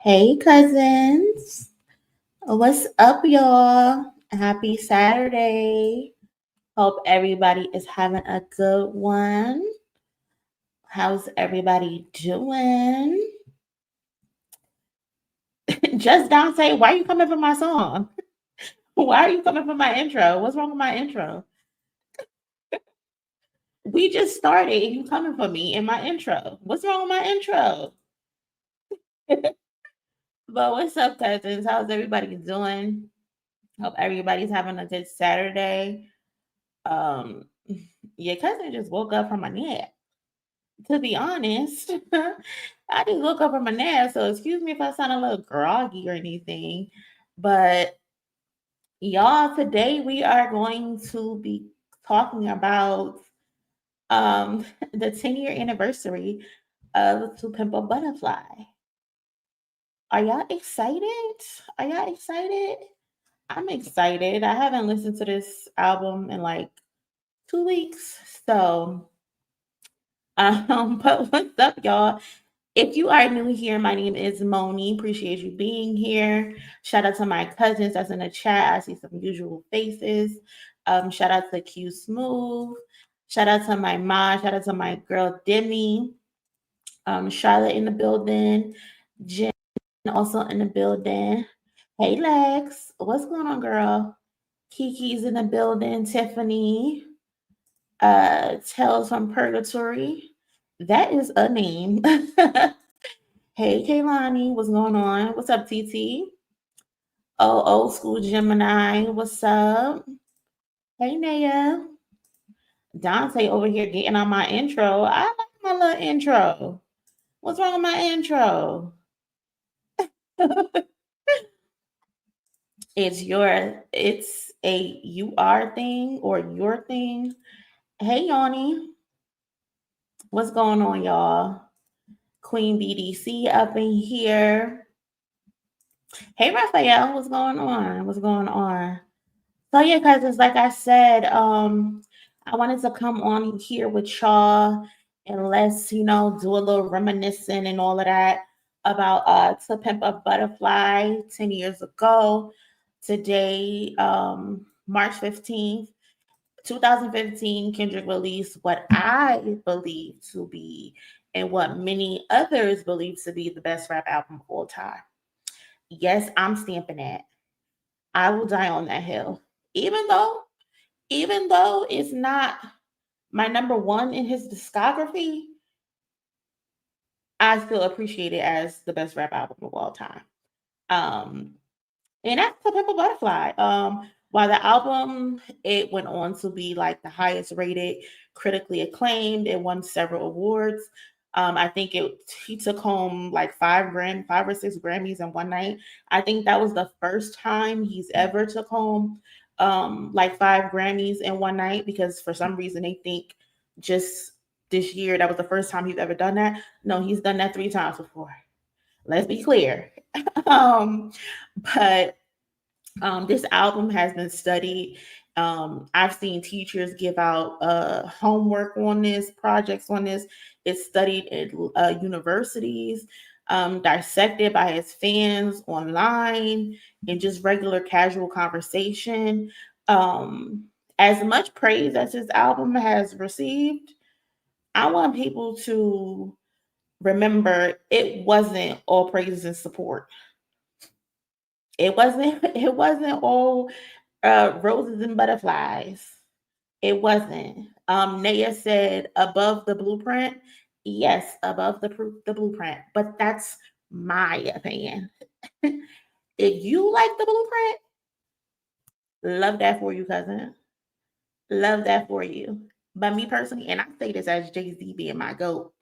Hey, cousins. What's up, y'all? Happy Saturday. Hope everybody is having a good one. How's everybody doing? Just Dante, why are you coming for my song? Why are you coming for my intro? What's wrong with my intro? We just started and you coming for me in my intro. What's wrong with my intro? But what's up, cousins? How's everybody doing? Hope everybody's having a good Saturday. Um, your cousin just woke up from a nap. To be honest, I just woke up from a nap, so excuse me if I sound a little groggy or anything. But y'all, today we are going to be talking about the 10-year anniversary of To Pimp a Butterfly. Are y'all excited? Are y'all excited? I'm excited. I haven't listened to this album in like 2 weeks, so but what's up, y'all? If you are new here, my name is Moni. Appreciate you being here. Shout out to my cousins that's in the chat. I see some usual faces. Shout out to Q Smooth. Shout out to my mom. Shout out to my girl Demi. Charlotte in the building. Jen also in the building. Hey Lex, what's going on, girl? Kiki's in the building. Tiffany. Tales from Purgatory. That is a name. Hey, Kaylani, what's going on? What's up, TT? Oh, old school Gemini, what's up? Hey, Naya. Dante over here getting on my intro. I like my little intro. What's wrong with my intro? It's a you are thing or your thing. Hey, Yanni, what's going on, y'all? Queen BDC up in here. Hey, Raphael, what's going on? What's going on? So yeah, cousins, like I said, I wanted to come on here with y'all and let's, do a little reminiscing and all of that about To Pimp a Butterfly 10 years ago. Today, March 15th, 2015, Kendrick released what I believe to be and what many others believe to be the best rap album of all time. Yes, I'm stamping that. I will die on that hill. Even though, even though it's not my number one in his discography, I still appreciate it as the best rap album of all time. Um, and that's The Pimple Butterfly. While the album it went on to be like the highest rated, critically acclaimed, it won several awards. I think he took home like 5 or 6 Grammys in one night. I think that was the first time he's ever took home like 5 Grammys in one night because for some reason they think just this year that was the first time he's ever done that. No, he's done that 3 times before. Let's be clear. um, but this album has been studied. I've seen teachers give out homework on this, projects on this. It's studied at universities, dissected by his fans online, and just regular casual conversation. Um, as much praise as this album has received, I want people to remember it wasn't all praises and support. It wasn't. It wasn't all roses and butterflies. It wasn't. Naya said above the blueprint. Yes, above the blueprint, but that's my opinion. If you like the blueprint, love that for you, cousin. Love that for you. But me personally, and I say this as Jay Z being my goat,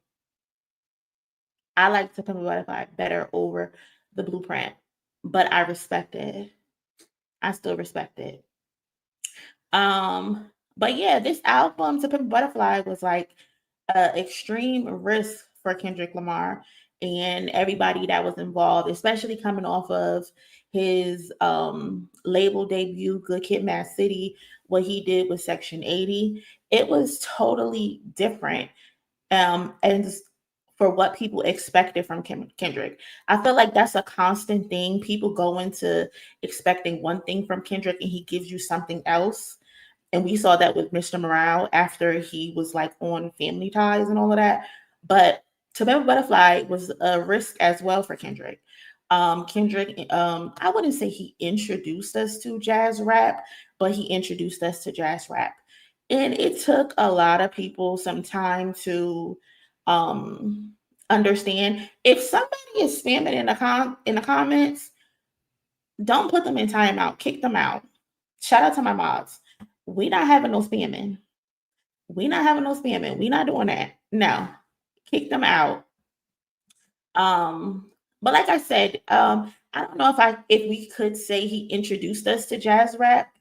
I like to Pimp a Butterfly better over the blueprint, but I respect it. I still respect it. Um, but yeah, this album To Pimp a Butterfly was like extreme risk for Kendrick Lamar and everybody that was involved, especially coming off of his label debut, Good Kid, Mad City, what he did with Section 80. It was totally different. And for what people expected from Kendrick. I feel like that's a constant thing. People go into expecting one thing from Kendrick and he gives you something else. And we saw that with Mr. Morale after he was like on Family Ties and all of that. But To Pimp a Butterfly was a risk as well for Kendrick. Kendrick, I wouldn't say he introduced us to jazz rap, but he introduced us to jazz rap. And it took a lot of people some time to um, understand. If somebody is spamming in the comments, don't put them in timeout. Kick them out. Shout out to my mods. We not having no spamming. We not having no spamming. We not doing that. No. Kick them out. But like I said, I don't know if we could say he introduced us to jazz rap.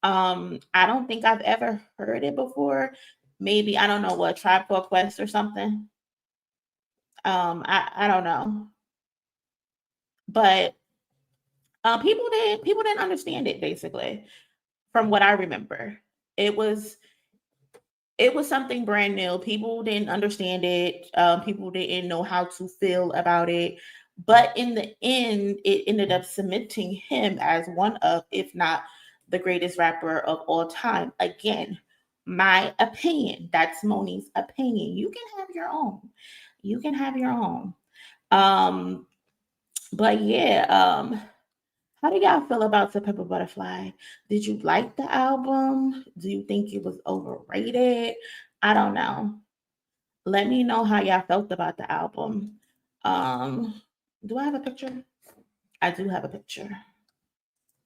I don't think I've ever heard it before. Maybe I don't know what Tribe Called Quest or something. I don't know, but people didn't understand it basically. From what I remember, it was it was something brand new. People didn't understand it. People didn't know how to feel about it. But in the end, it ended up cementing him as one of, if not the greatest rapper of all time. Again, my opinion. That's Monie's opinion. You can have your own. You can have your own. Um, but yeah, how do y'all feel about To Pimp a Butterfly? Did you like the album? Do you think it was overrated? I don't know. Let me know how y'all felt about the album. Do I have a picture? I do have a picture.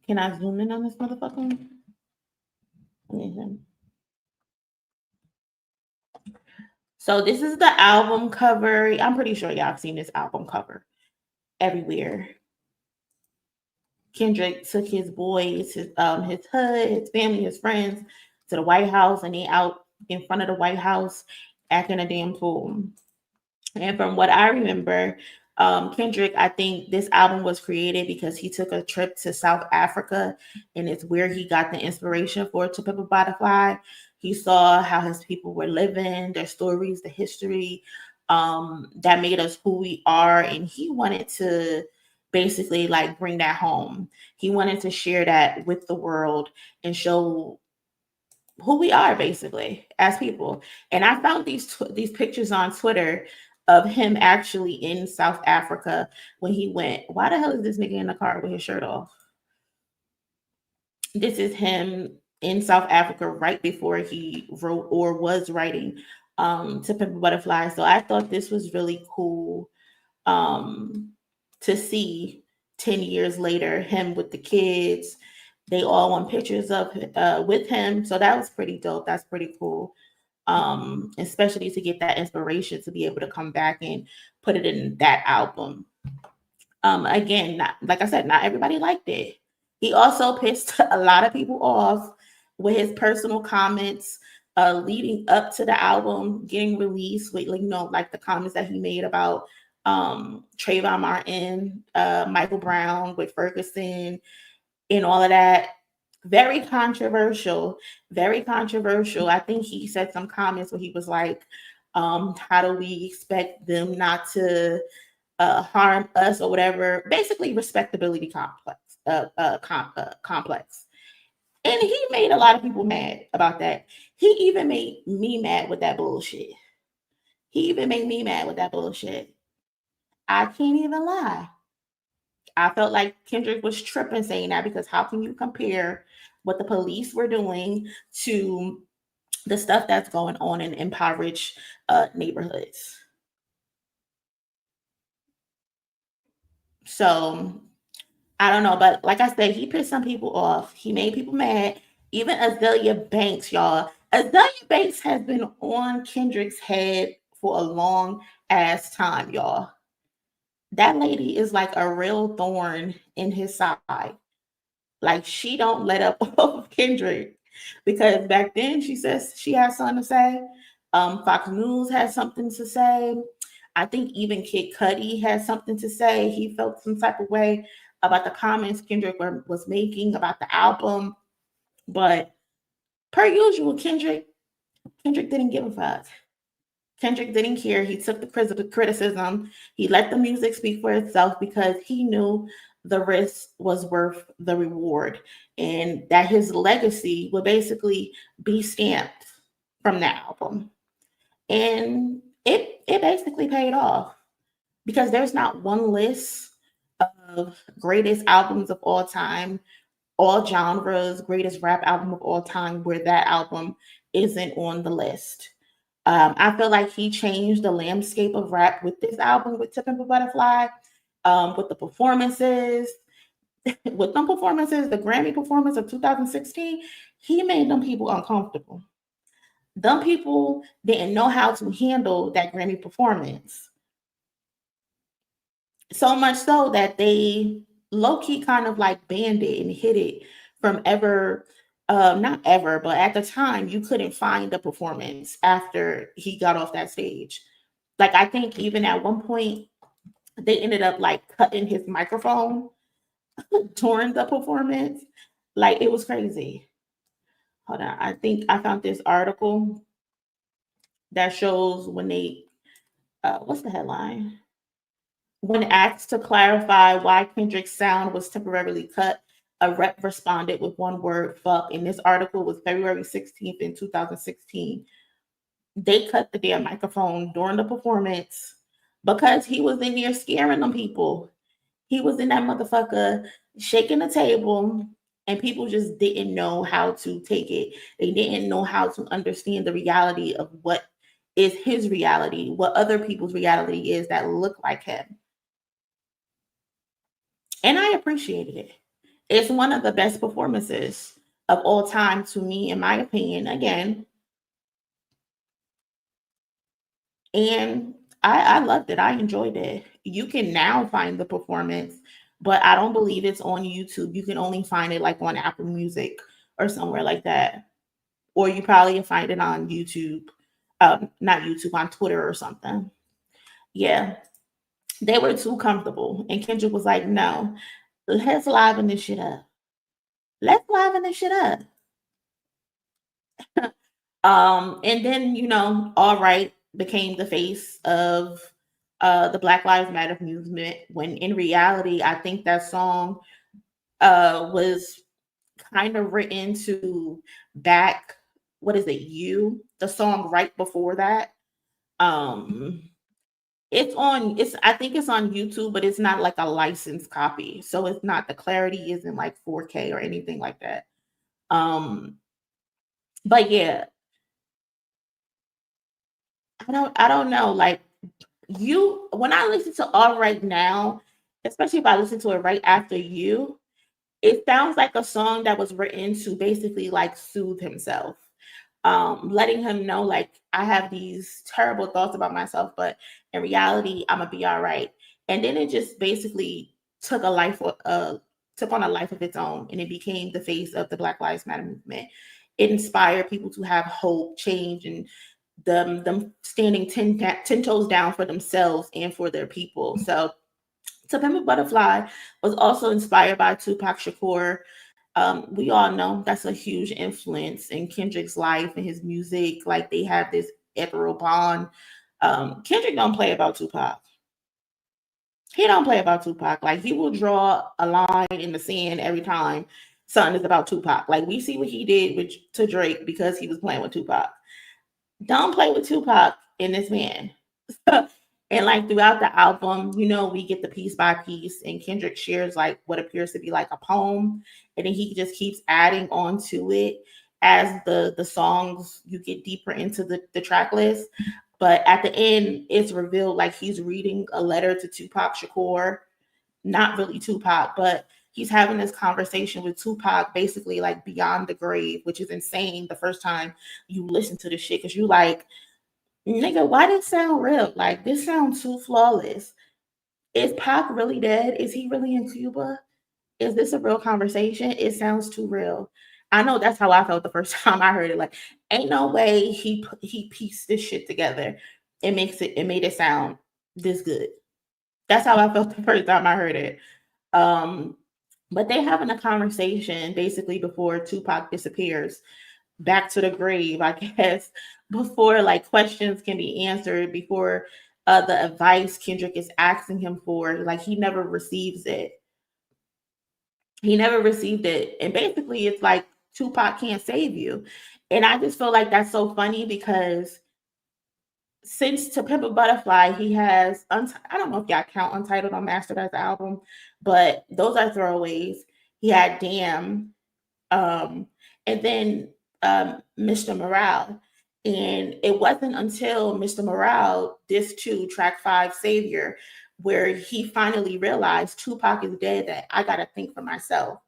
Can I zoom in on this motherfucker? So this is the album cover. I'm pretty sure y'all have seen this album cover everywhere. Kendrick took his boys, his hood, his family, his friends to the White House, and they out in front of the White House acting a damn fool. And from what I remember, Kendrick, I think this album was created because he took a trip to South Africa, and it's where he got the inspiration for To Pimp a Butterfly. He saw how his people were living, their stories, the history that made us who we are, and he wanted to basically like bring that home. He wanted to share that with the world and show who we are basically as people. And I found these pictures on Twitter of him actually in South Africa when he went. Why the hell is this nigga in the car with his shirt off? This is him in South Africa right before he wrote or was writing To Pimp a Butterfly. So I thought this was really cool to see 10 years later him with the kids. They all want pictures of with him. So that was pretty dope. That's pretty cool. Especially to get that inspiration to be able to come back and put it in that album. Again, like I said, not everybody liked it. He also pissed a lot of people off with his personal comments leading up to the album getting released with like the comments that he made about Trayvon Martin, Michael Brown with Ferguson and all of that. Very controversial, very controversial. I think he said some comments where he was like, how do we expect them not to harm us or whatever? Basically, respectability complex. And he made a lot of people mad about that. He even made me mad with that bullshit. He even made me mad with that bullshit. I can't even lie. I felt like Kendrick was tripping saying that because how can you compare what the police were doing to the stuff that's going on in impoverished neighborhoods? So I don't know, but like I said, he pissed some people off. He made people mad. Even Azalea Banks, y'all. Azalea Banks has been on Kendrick's head for a long ass time, y'all. That lady is like a real thorn in his side. Like she don't let up of Kendrick because back then she says she has something to say. Fox News has something to say. I think even Kid Cudi has something to say. He felt some type of way about the comments Kendrick was making about the album, but per usual, Kendrick didn't give a fuck. Kendrick didn't care. He took the criticism. He let the music speak for itself because he knew the risk was worth the reward and that his legacy would basically be stamped from that album. And it basically paid off because there's not one list of greatest albums of all time, all genres, greatest rap album of all time, where that album isn't on the list. I feel like he changed the landscape of rap with this album, with Pimp A Butterfly, with the performances, with them performances, the Grammy performance of 2016, he made them people uncomfortable. Them people didn't know how to handle that Grammy performance. So much so that they low-key kind of like banned it and hid it from ever, not ever, but at the time you couldn't find the performance after he got off that stage. Like I think even at one point they ended up like cutting his microphone during the performance. Like it was crazy. Hold on. I think I found this article that shows when they what's the headline? When asked to clarify why Kendrick's sound was temporarily cut, a rep responded with one word, fuck. And this article was February 16th in 2016. They cut the damn microphone during the performance because he was in there scaring them people. He was in that motherfucker shaking the table, and people just didn't know how to take it. They didn't know how to understand the reality of what is his reality, what other people's reality is that look like him. And I appreciated it. It's one of the best performances of all time to me, in my opinion, again. And I loved it. I enjoyed it. You can now find the performance, but I don't believe it's on YouTube. You can only find it like on Apple Music or somewhere like that. Or you probably find it on YouTube, not YouTube, on Twitter or something. Yeah, they were too comfortable. And Kendrick was like, no, let's liven this shit up. Let's liven this shit up. And then, you know, All Right became the face of the Black Lives Matter movement, when in reality, I think that song was kind of written to back, what is it, You, the song right before that. Um, it's I think it's on YouTube, but it's not like a licensed copy. So it's not, the clarity isn't like 4K or anything like that. But yeah, I don't know. Like You, when I listen to All Right Now, especially if I listen to it right after You, it sounds like a song that was written to basically like soothe himself, letting him know like I have these terrible thoughts about myself, but in reality I'm gonna be all right. And then it just basically took on a life of its own, and it became the face of the Black Lives Matter movement. It inspired people to have hope, change, and them standing 10 toes down for themselves and for their people. So To Pimp a Butterfly was also inspired by Tupac Shakur. We all know that's a huge influence in Kendrick's life and his music. Like they have this ethereal bond. Kendrick don't play about Tupac. He don't play about Tupac. Like he will draw a line in the sand every time something is about Tupac. Like we see what he did to Drake because he was playing with Tupac. Don't play with Tupac in this man. And like throughout the album, you know, we get the piece by piece, and Kendrick shares like what appears to be like a poem, and then he just keeps adding on to it as the songs, you get deeper into the track list. But at the end, it's revealed like he's reading a letter to Tupac Shakur, not really Tupac, but he's having this conversation with Tupac basically like beyond the grave, which is insane the first time you listen to this shit, because you like, nigga, why did it sound real? Like this sounds too flawless. Is Pac really dead? Is he really in Cuba? Is this a real conversation? It sounds too real. I know that's how I felt the first time I heard it. Like, ain't no way he pieced this shit together. It made it sound this good. That's how I felt the first time I heard it. But they having a conversation basically before Tupac disappears. back to the grave, I guess, before like questions can be answered, before the advice Kendrick is asking him for, like he never receives it. He never received it. And basically it's like Tupac can't save you. And I just feel like that's so funny because since To Pimp a Butterfly, he has I don't know if y'all count Untitled on Mastered as the album, but those are throwaways. He had Damn, um, and then Mr. Morale. And it wasn't until Mr. Morale, disc 2, track 5, Savior, where he finally realized Tupac is dead, that I gotta think for myself.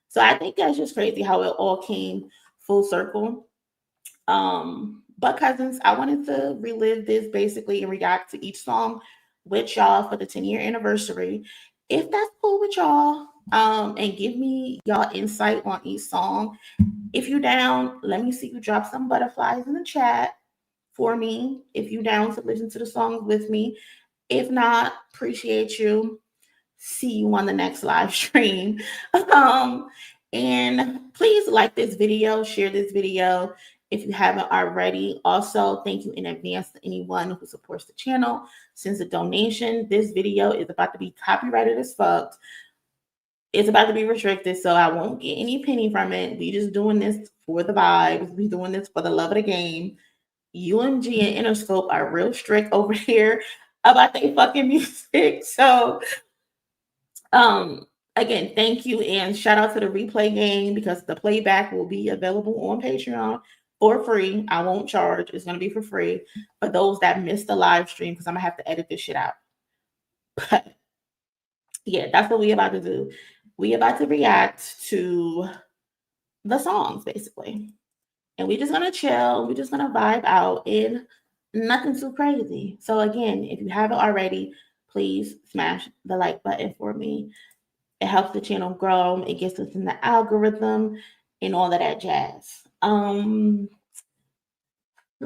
So I think that's just crazy how it all came full circle. But cousins, I wanted to relive this basically and react to each song with y'all for the 10-year anniversary. If that's cool with y'all, and give me y'all insight on each song. If you down, let me see you drop some butterflies in the chat for me. If you down to listen to the songs with me. If not, appreciate you. See you on the next live stream. And please like this video, share this video if you haven't already. Also, thank you in advance to anyone who supports the channel. Since a donation, this video is about to be copyrighted as fuck. It's about to be restricted, so I won't get any penny from it. We just doing this for the vibes. We doing this for the love of the game. UMG and Interscope are real strict over here about their fucking music. So again, thank you and shout out to the replay game because the playback will be available on Patreon for free. I won't charge. It's going to be for free for those that missed the live stream because I'm going to have to edit this shit out. But yeah, that's what we about to do. We about to react to the songs basically. And we're just going to chill. We're just going to vibe out and nothing too crazy. So again, if you haven't already, please smash the like button for me. It helps the channel grow. It gets us in the algorithm and all of that jazz. Let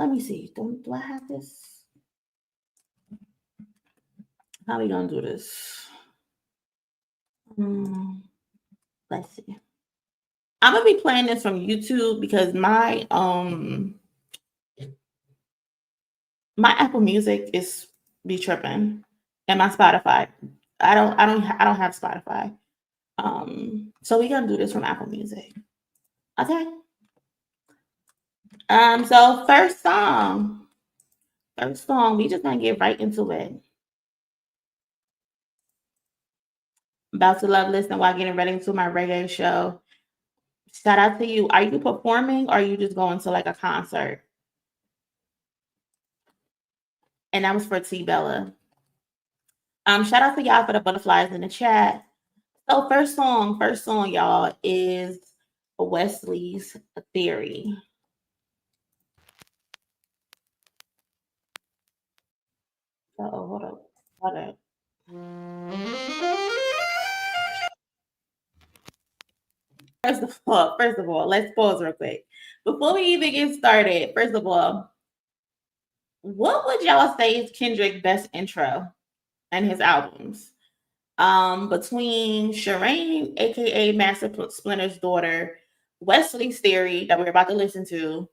me see. Do I have this? How are we gonna do this? Let's see. I'm gonna be playing this from YouTube because my Apple Music is be tripping, and my Spotify. I don't have Spotify. So we're gonna do this from Apple Music. Okay. So first song, we just gonna get right into it. About to love listen while getting ready to my reggae show. Shout out to you. Are you performing or are you just going to like a concert? And that was for T Bella. Shout out to y'all for the butterflies in the chat. So first song, y'all, is Wesley's Theory. Oh, hold up. First of all, let's pause real quick. Before we even get started, first of all, what would y'all say is Kendrick's best intro and his albums? Between Shireen, aka Master Splinter's daughter, Wesley's Theory that we're about to listen to,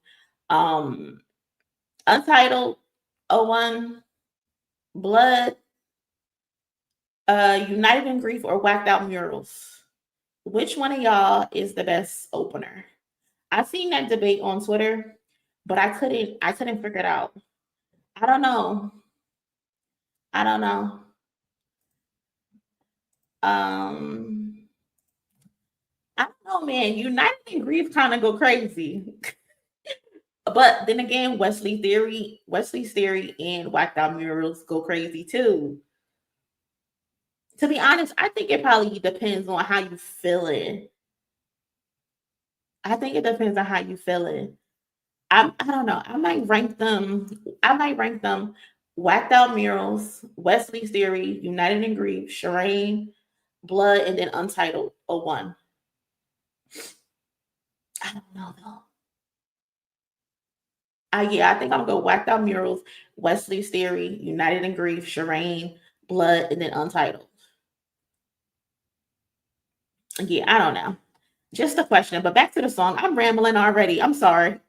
Untitled, 01, Blood, United in Grief, or Whacked Out Murals. Which one of y'all is the best opener? I've seen that debate on Twitter, but I couldn't figure it out. I don't know. I don't know. I don't know, man. United in Grief kind of go crazy. But then again, Wesley's Theory and Whacked Out Murals go crazy too. To be honest, I think it probably depends on how you feeling. I think it depends on how you feeling. I don't know. I might rank them. Whacked Out Murals, Wesley's Theory, United in Grief, Shireen, Blood, and then Untitled 01. I don't know though. Yeah, I think I'm gonna go Whacked Out Murals, Wesley's Theory, United in Grief, Shireen, Blood, and then Untitled. Yeah, I don't know. Just a question, but back to the song. I'm rambling already. I'm sorry.